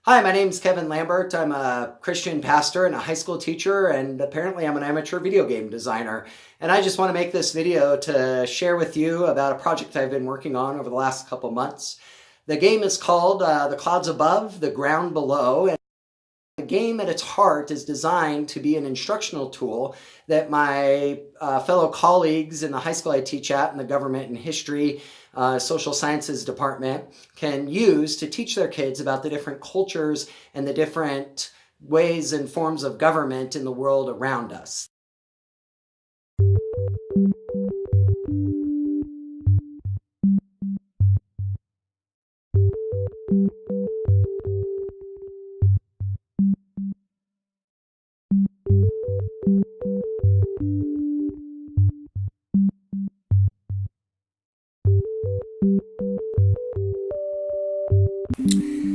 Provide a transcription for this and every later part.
Hi, my name's Kevin Lambert. I'm a Christian pastor and a high school teacher, and apparently I'm an amateur video game designer. And I just want to make this video to share with you about a project I've been working on over the last couple months. The game is called The Clouds Above, The Ground Below. And the game at its heart is designed to be an instructional tool that my fellow colleagues in the high school I teach at in the government and history social sciences department can use to teach their kids about the different cultures and the different ways and forms of government in the world around us.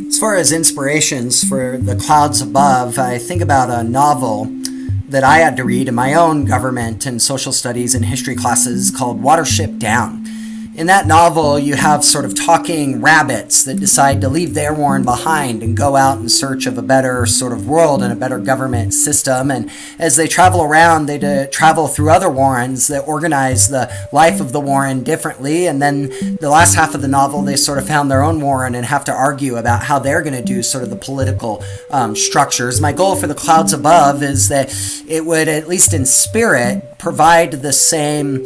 As far as inspirations for The Clouds Above, I think about a novel that I had to read in my own government and social studies and history classes called Watership Down. In that novel, you have sort of talking rabbits that decide to leave their warren behind and go out in search of a better sort of world and a better government system. And as they travel around, they travel through other warrens that organize the life of the warren differently. And then the last half of the novel, they sort of found their own warren and have to argue about how they're going to do sort of the political structures. My goal for The Clouds Above is that it would, at least in spirit, provide the same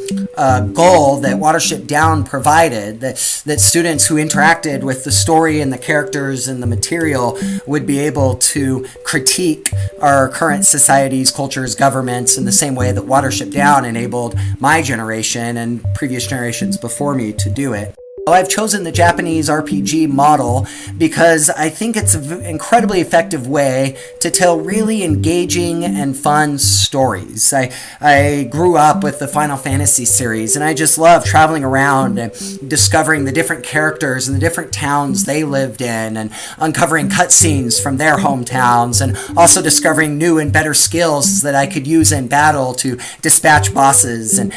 goal that Watership Down provided, that students who interacted with the story and the characters and the material would be able to critique our current societies, cultures, governments in the same way that Watership Down enabled my generation and previous generations before me to do it. I've chosen the Japanese RPG model because I think it's an incredibly effective way to tell really engaging and fun stories. I grew up with the Final Fantasy series, and I just love traveling around and discovering the different characters and the different towns they lived in, and uncovering cutscenes from their hometowns, and also discovering new and better skills that I could use in battle to dispatch bosses. And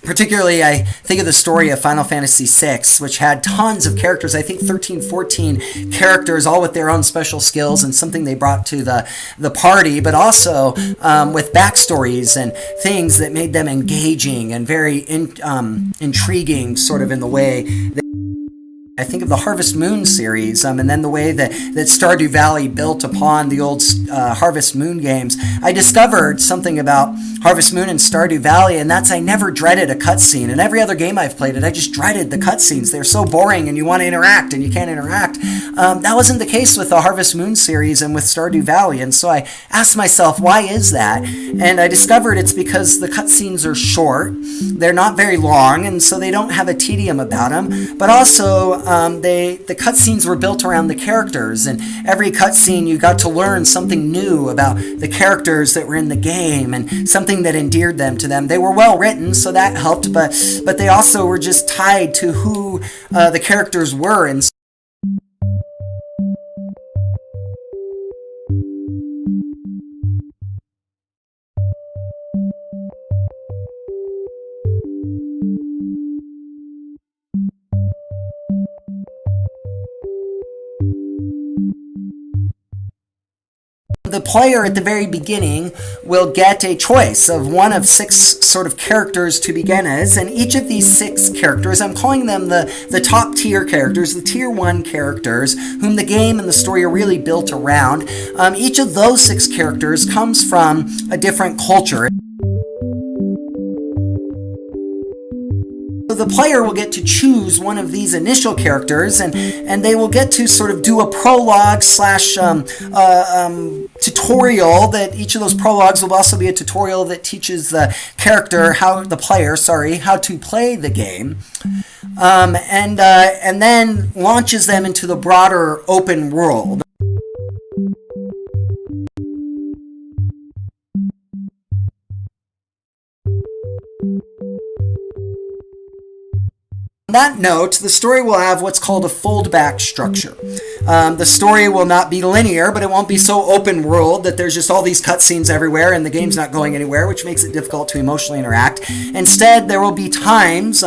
particularly, I think of the story of Final Fantasy VI, which had tons of characters, I think 13, 14 characters, all with their own special skills and something they brought to the party, but also with backstories and things that made them engaging and very intriguing, sort of in the way I think of the Harvest Moon series, and then the way that Stardew Valley built upon the old Harvest Moon games. I discovered something about Harvest Moon and Stardew Valley, and that's I never dreaded a cutscene. In every other game I've played I just dreaded the cutscenes. They're so boring, and you want to interact, and you can't interact. That wasn't the case with the Harvest Moon series and with Stardew Valley, and so I asked myself, why is that? And I discovered it's because the cutscenes are short, they're not very long, and so they don't have a tedium about them, but also the cutscenes were built around the characters, and every cutscene you got to learn something new about the characters that were in the game and something that endeared them to them. They were well written, so that helped, but they also were just tied to who the characters were. And the player at the very beginning will get a choice of one of 6 sort of characters to begin as, and each of these 6 characters, I'm calling them the top tier characters, the tier 1 characters, whom the game and the story are really built around. Each of those 6 characters comes from a different culture. So the player will get to choose one of these initial characters, and they will get to sort of do a prologue slash tutorial. That each of those prologues will also be a tutorial that teaches the character, how to play the game, and then launches them into the broader open world. On that note, the story will have what's called a fold-back structure. The story will not be linear, but it won't be so open world that there's just all these cutscenes everywhere and the game's not going anywhere, which makes it difficult to emotionally interact. Instead, there will be times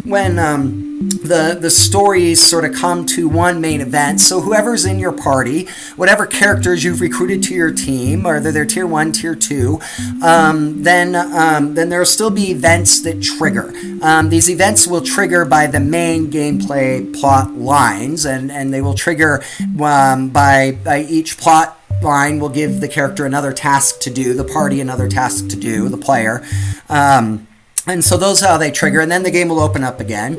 when the stories sort of come to one main event. So whoever's in your party, whatever characters you've recruited to your team, whether they're tier 1, tier 2, then there'll still be events that trigger. These events will trigger by the main gameplay plot lines, and they will trigger by each plot line will give the character another task to do, the party another task to do, the player. And so those are how they trigger, and then the game will open up again.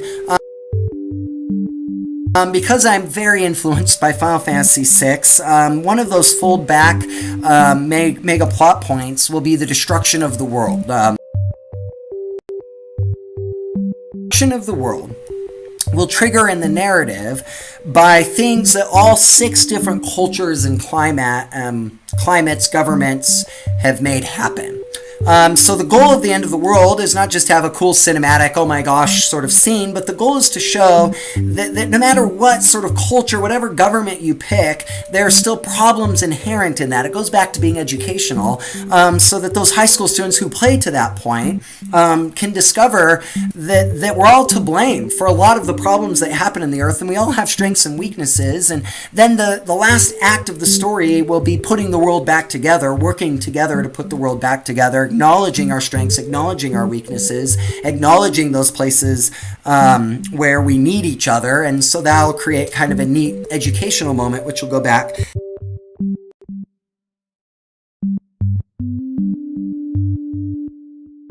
Because I'm very influenced by Final Fantasy VI, one of those fold back mega plot points will be the destruction of the world. Destruction of the world will trigger in the narrative by things that all 6 different cultures and climates, governments have made happen. So the goal of the end of the world is not just to have a cool cinematic, oh my gosh, sort of scene, but the goal is to show that no matter what sort of culture, whatever government you pick, there are still problems inherent in that. It goes back to being educational, so that those high school students who play to that point can discover that we're all to blame for a lot of the problems that happen in the earth, and we all have strengths and weaknesses. And then the last act of the story will be putting the world back together, working together to put the world back together, acknowledging our strengths, acknowledging our weaknesses, acknowledging those places where we need each other. And so that'll create kind of a neat educational moment, which will go back.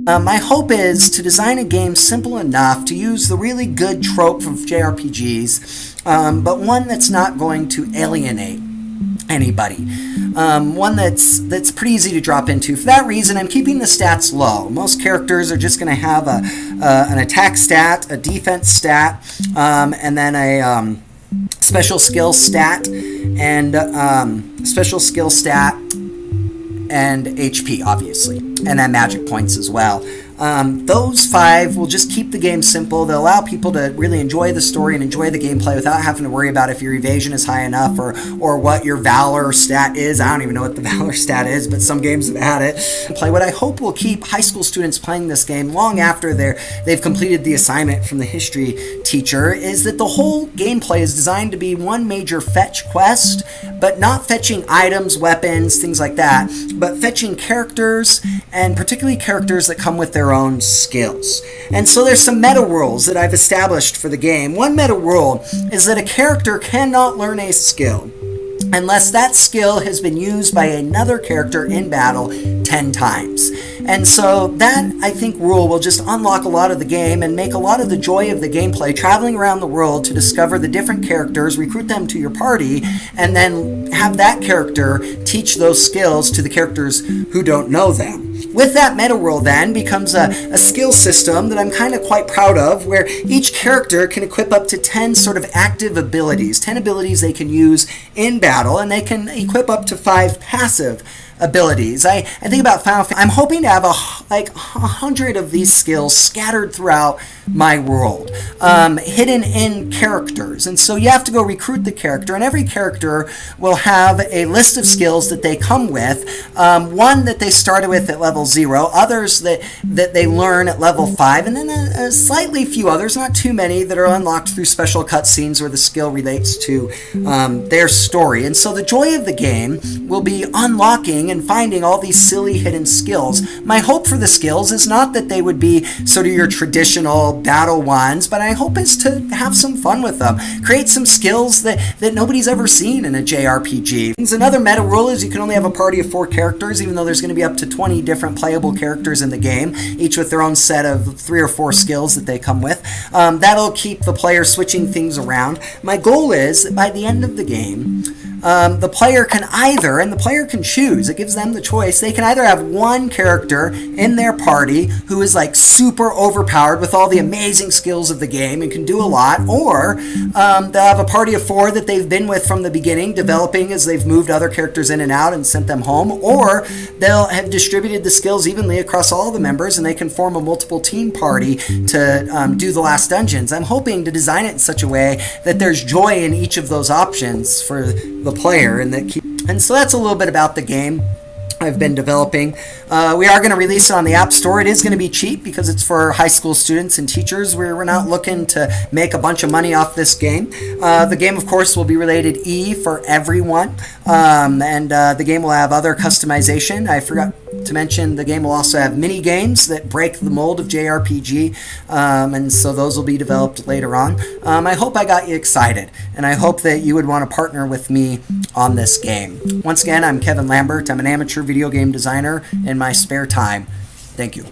My hope is to design a game simple enough to use the really good trope of JRPGs, but one that's not going to alienate anybody. One that's pretty easy to drop into. For that reason, I'm keeping the stats low. Most characters are just going to have an attack stat, a defense stat, and then a special skill stat, and and HP, obviously, and then magic points as well. Those 5 will just keep the game simple. They'll allow people to really enjoy the story and enjoy the gameplay without having to worry about if your evasion is high enough or what your valor stat is. I don't even know what the valor stat is, but some games have had it. What I hope will keep high school students playing this game long after they've completed the assignment from the history teacher is that the whole gameplay is designed to be one major fetch quest, but not fetching items, weapons, things like that, but fetching characters, and particularly characters that come with their own skills. And so there's some meta rules that I've established for the game. One meta rule is that a character cannot learn a skill unless that skill has been used by another character in battle 10 times. And so that, I think, rule will just unlock a lot of the game and make a lot of the joy of the gameplay traveling around the world to discover the different characters, recruit them to your party, and then have that character teach those skills to the characters who don't know them. With that meta rule then becomes a skill system that I'm kind of quite proud of, where each character can equip up to 10 sort of active abilities, 10 abilities they can use in battle, and they can equip up to 5 passive abilities. I think about Final Fantasy. I'm hoping to have 100 of these skills scattered throughout my world, hidden in characters. And so you have to go recruit the character, and every character will have a list of skills that they come with, one that they started with at level 0, others that they learn at level 5, and then a slightly few others, not too many, that are unlocked through special cutscenes where the skill relates to their story. And so the joy of the game will be unlocking and finding all these silly hidden skills. My hope for the skills is not that they would be sort of your traditional battle ones, but I hope is to have some fun with them. Create some skills that nobody's ever seen in a JRPG. Another meta rule is you can only have a party of 4 characters, even though there's going to be up to 20 different playable characters in the game, each with their own set of 3 or 4 skills that they come with. That'll keep the player switching things around. My goal is that by the end of the game, the player can either, and the player can choose, it gives them the choice, they can either have one character in their party who is like super overpowered with all the amazing skills of the game and can do a lot, or they'll have a party of 4 that they've been with from the beginning, developing as they've moved other characters in and out and sent them home, or they'll have distributed the skills evenly across all the members and they can form a multiple team party to do the last dungeons. I'm hoping to design it in such a way that there's joy in each of those options for the player, and so that's a little bit about the game I've been developing. We are going to release it on the App Store. It is going to be cheap because it's for high school students and teachers. We're not looking to make a bunch of money off this game. The game, of course, will be rated E for everyone, and the game will have other customization. I forgot to mention the game will also have mini games that break the mold of JRPG, and so those will be developed later on. I hope I got you excited, and I hope that you would want to partner with me on this game. Once again, I'm Kevin Lambert. I'm an amateur video game designer in my spare time. Thank you.